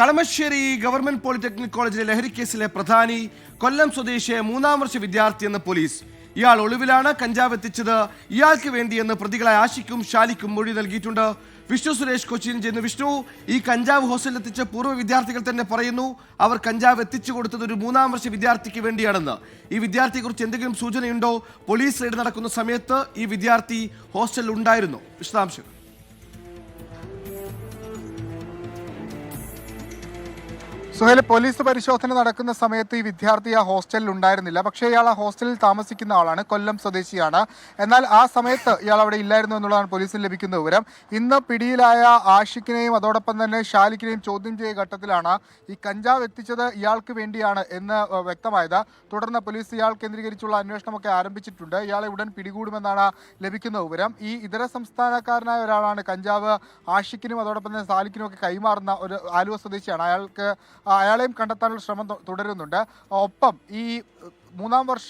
Kalamassery government polytechnic കോളേജിലെ ലഹരിക്കേസിലെ പ്രധാനി കൊല്ലം സ്വദേശിയെ 3ാം വർഷ വിദ്യാർത്ഥിയെന്ന് പോലീസ്. ഇയാൾ ഒളിവിലാണ്. കഞ്ചാവ് എത്തിച്ചത് ഇയാൾക്ക് വേണ്ടിയെന്ന് പ്രതികളായ ആഷിക്കും ഷാലിക്കും മൊഴി നൽകിയിട്ടുണ്ട്. വിഷ്ണു സുരേഷ് കൊച്ചിയിൽ ചെയ്യുന്നു. വിഷ്ണു, ഈ കഞ്ചാവ് ഹോസ്റ്റലിൽ എത്തിച്ച പൂർവ്വ വിദ്യാർത്ഥികൾ തന്നെ പറയുന്നു അവർ കഞ്ചാവ് എത്തിച്ചു കൊടുത്തത് ഒരു 3ാം വർഷ വിദ്യാർത്ഥിക്ക് വേണ്ടിയാണെന്ന്. ഈ വിദ്യാർത്ഥിയെക്കുറിച്ച് എന്തെങ്കിലും സൂചനയുണ്ടോ? പോലീസ് റെയ്ഡ് നടക്കുന്ന സമയത്ത് ഈ വിദ്യാർത്ഥി ഹോസ്റ്റലിൽ ഉണ്ടായിരുന്നു? വിശദാംശം. സുഹേൽ, പോലീസ് പരിശോധന നടക്കുന്ന സമയത്ത് ഈ വിദ്യാർത്ഥി ആ ഹോസ്റ്റലിൽ ഉണ്ടായിരുന്നില്ല. പക്ഷേ ഇയാൾ ആ ഹോസ്റ്റലിൽ താമസിക്കുന്ന ആളാണ്, കൊല്ലം സ്വദേശിയാണ്. എന്നാൽ ആ സമയത്ത് ഇയാൾ അവിടെ ഇല്ലായിരുന്നു എന്നുള്ളതാണ് പോലീസിന് ലഭിക്കുന്ന വിവരം. ഇന്ന് പിടിയിലായ ആഷിഖിനെയും അതോടൊപ്പം തന്നെ ഷാലിഖിനെയും ചോദ്യം ചെയ്ത ഘട്ടത്തിലാണ് ഈ കഞ്ചാവ് എത്തിച്ചത് ഇയാൾക്ക് വേണ്ടിയാണ് എന്ന് വ്യക്തമായത്. തുടർന്ന് പോലീസ് ഇയാൾ കേന്ദ്രീകരിച്ചുള്ള അന്വേഷണമൊക്കെ ആരംഭിച്ചിട്ടുണ്ട്. ഇയാളെ ഉടൻ പിടികൂടുമെന്നാണ് ലഭിക്കുന്ന വിവരം. ഈ ഇതര സംസ്ഥാനക്കാരനായ ഒരാളാണ് കഞ്ചാവ് ആഷിഖിനും അതോടൊപ്പം തന്നെ സാലിഖിനും ഒക്കെ കൈമാറുന്ന ഒരു ആലുവ സ്വദേശിയാണ്. അയാളെയും കണ്ടെത്താനുള്ള ശ്രമം തുടരുന്നുണ്ട്. ഒപ്പം ഈ 3ാം വർഷ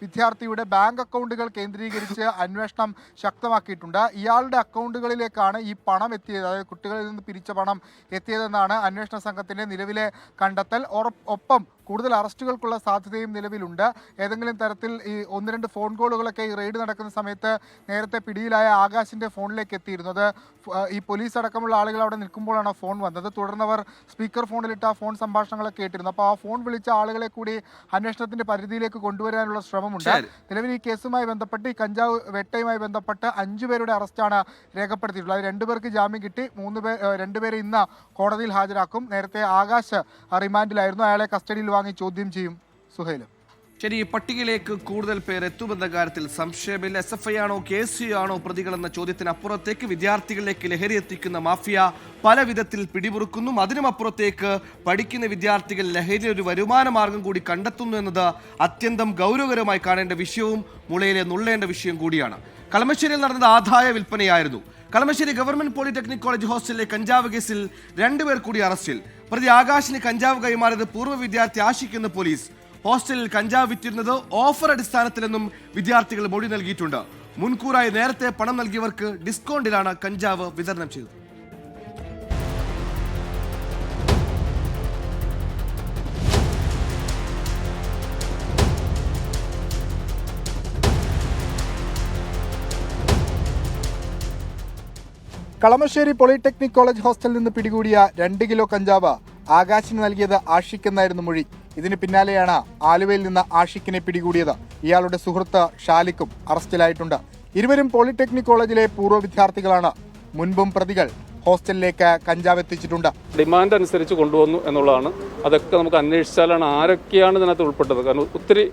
വിദ്യാർത്ഥിയുടെ ബാങ്ക് അക്കൗണ്ടുകൾ കേന്ദ്രീകരിച്ച് അന്വേഷണം ശക്തമാക്കിയിട്ടുണ്ട്. ഇയാളുടെ അക്കൗണ്ടുകളിലേക്കാണ് ഈ പണം എത്തിയത്, അതായത് കുട്ടികളിൽ നിന്ന് പിരിച്ച പണം എത്തിയതെന്നാണ് അന്വേഷണ സംഘത്തിൻ്റെ നിലവിലെ കണ്ടെത്തൽ. ഒപ്പം കൂടുതൽ അറസ്റ്റുകൾക്കുള്ള സാധ്യതയും നിലവിലുണ്ട്. ഏതെങ്കിലും തരത്തിൽ ഈ 1-2 ഫോൺ കോളുകളൊക്കെ ഈ റെയ്ഡ് നടക്കുന്ന സമയത്ത് നേരത്തെ പിടിയിലായ ആകാശിൻ്റെ ഫോണിലേക്ക് എത്തിയിരുന്നത്. ഈ പോലീസ് അടക്കമുള്ള ആളുകൾ അവിടെ നിൽക്കുമ്പോഴാണ് ഫോൺ വന്നത്. തുടർന്നവർ സ്പീക്കർ ഫോണിലിട്ട് ആ ഫോൺ സംഭാഷണങ്ങളൊക്കെ കേട്ടിരുന്നു. അപ്പോൾ ആ ഫോൺ വിളിച്ച ആളുകളെ കൂടി അന്വേഷണത്തിന്റെ പരിധിയിലേക്ക് കൊണ്ടുവരാനുള്ള ശ്രമമുണ്ട്. നിലവിൽ ഈ കേസുമായി ബന്ധപ്പെട്ട് ഈ കഞ്ചാവ് വേട്ടയുമായി ബന്ധപ്പെട്ട് 5 പേരുടെ അറസ്റ്റാണ് രേഖപ്പെടുത്തിയിട്ടുള്ളത്. അത് 2 പേർക്ക് ജാമ്യം കിട്ടി. 2 പേരെ ഇന്ന് കോടതിയിൽ ഹാജരാക്കും. നേരത്തെ ആകാശ് റിമാൻഡിലായിരുന്നു. അയാളെ കസ്റ്റഡിയിൽ വാങ്ങി ചോദ്യം ചെയ്യും. സുഹൈൽ, ശരി, പട്ടികയിലേക്ക് കൂടുതൽ പേർ എത്തുമെന്ന കാര്യത്തിൽ സംശയമില്ല. SFI ആണോ KSU ആണോ പ്രതികളെന്ന ചോദ്യത്തിനപ്പുറത്തേക്ക് വിദ്യാർത്ഥികളിലേക്ക് ലഹരി എത്തിക്കുന്ന മാഫിയ പല വിധത്തിൽ പിടിമുറുക്കുന്നു. അതിനുമപ്പുറത്തേക്ക് പഠിക്കുന്ന വിദ്യാർത്ഥികൾ ലഹരി ഒരു വരുമാന മാർഗം കൂടി കണ്ടെത്തുന്നു എന്നത് അത്യന്തം ഗൗരവകരമായി കാണേണ്ട വിഷയവും മുളയിലെ നുള്ളേണ്ട വിഷയം കൂടിയാണ്. കളമശ്ശേരിയിൽ നടന്നത് ആദായ വിൽപ്പനയായിരുന്നു. കളമശ്ശേരി ഗവൺമെന്റ് പോളിടെക്നിക് കോളേജ് ഹോസ്റ്റലിലെ കഞ്ചാവ് കേസിൽ 2 പേർ കൂടി അറസ്റ്റിൽ. പ്രതി ആകാശിന് കഞ്ചാവ് കൈമാറിയത് പൂർവ്വ വിദ്യാർത്ഥി ആഷിഖെന്ന് പോലീസ്. ഹോസ്റ്റലിൽ കഞ്ചാവ് വിറ്റിരുന്നത് ഓഫർ അടിസ്ഥാനത്തിലെന്നും വിദ്യാർത്ഥികൾ മൊഴി നൽകിയിട്ടുണ്ട്. മുൻകൂറായി നേരത്തെ പണം നൽകിയവർക്ക് ഡിസ്കൗണ്ടിലാണ് കഞ്ചാവ് വിതരണം ചെയ്തത്. കളമശ്ശേരി പോളിടെക്നിക് കോളേജ് ഹോസ്റ്റലിൽ നിന്ന് പിടികൂടിയ 2 കിലോ കഞ്ചാവ് ആകാശിന് നൽകിയത് ആഷിഖ് എന്നായിരുന്നു മൊഴി. ഇതിന് പിന്നാലെയാണ് ആലുവയിൽ നിന്ന് ആഷിഖിനെ പിടികൂടിയത്. ഇയാളുടെ സുഹൃത്ത് ഷാലിഖും അറസ്റ്റിലായിട്ടുണ്ട്. ഇരുവരും പോളിടെക്നിക് കോളേജിലെ പൂർവ്വ വിദ്യാർത്ഥികളാണ്. മുൻപും പ്രതികൾ ഹോസ്റ്റലിലേക്ക് കഞ്ചാവ് എത്തിച്ചിട്ടുണ്ട്. ഡിമാൻഡ് അനുസരിച്ച് കൊണ്ടുവന്നു എന്നുള്ളതാണ്. അതൊക്കെ നമുക്ക് അന്വേഷിച്ചാലാണ് ആരൊക്കെയാണ് ഇതിനകത്ത് ഉൾപ്പെട്ടത്. കാരണം ഒത്തിരി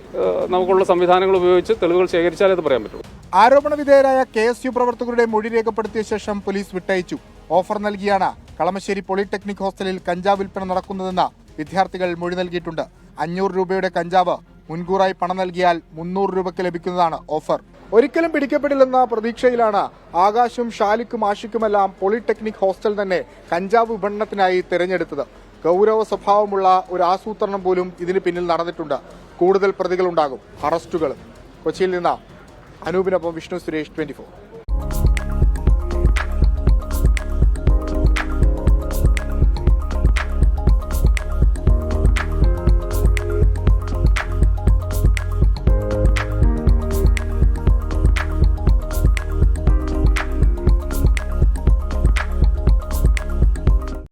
നമുക്കുള്ള സംവിധാനങ്ങൾ ഉപയോഗിച്ച് തെളിവുകൾ ശേഖരിച്ചാലേ അത് പറയാൻ പറ്റുള്ളൂ. ആരോപണ വിധേയരായ KSU പ്രവർത്തകരുടെ മൊഴി രേഖപ്പെടുത്തിയ ശേഷം പോലീസ് വിട്ടയച്ചു. ഓഫർ നൽകിയാണ് കളമശ്ശേരി പോളിടെക്നിക് ഹോസ്റ്റലിൽ കഞ്ചാവ് വിൽപ്പന നടക്കുന്നതെന്ന് വിദ്യാർത്ഥികൾ മൊഴി നൽകിയിട്ടുണ്ട്. 500 രൂപയുടെ കഞ്ചാവ് മുൻകൂറായി പണം നൽകിയാൽ 300 രൂപയ്ക്ക് ലഭിക്കുന്നതാണ് ഓഫർ. ഒരിക്കലും പിടിക്കപ്പെടില്ലെന്ന പ്രതീക്ഷയിലാണ് ആകാശും ഷാലിഖും ആഷിഖുമെല്ലാം പോളിടെക്നിക് ഹോസ്റ്റൽ തന്നെ കഞ്ചാവ് വിപണനത്തിനായി തിരഞ്ഞെടുത്തത്. ഗൗരവ സ്വഭാവമുള്ള ഒരു ആസൂത്രണം പോലും ഇതിന് പിന്നിൽ നടന്നിട്ടുണ്ട്. കൂടുതൽ പ്രതികളുണ്ടാകും, അറസ്റ്റുകൾ. കൊച്ചിയിൽ നിന്ന് അനൂപിനൊപ്പം വിഷ്ണു സുരേഷ്, 24.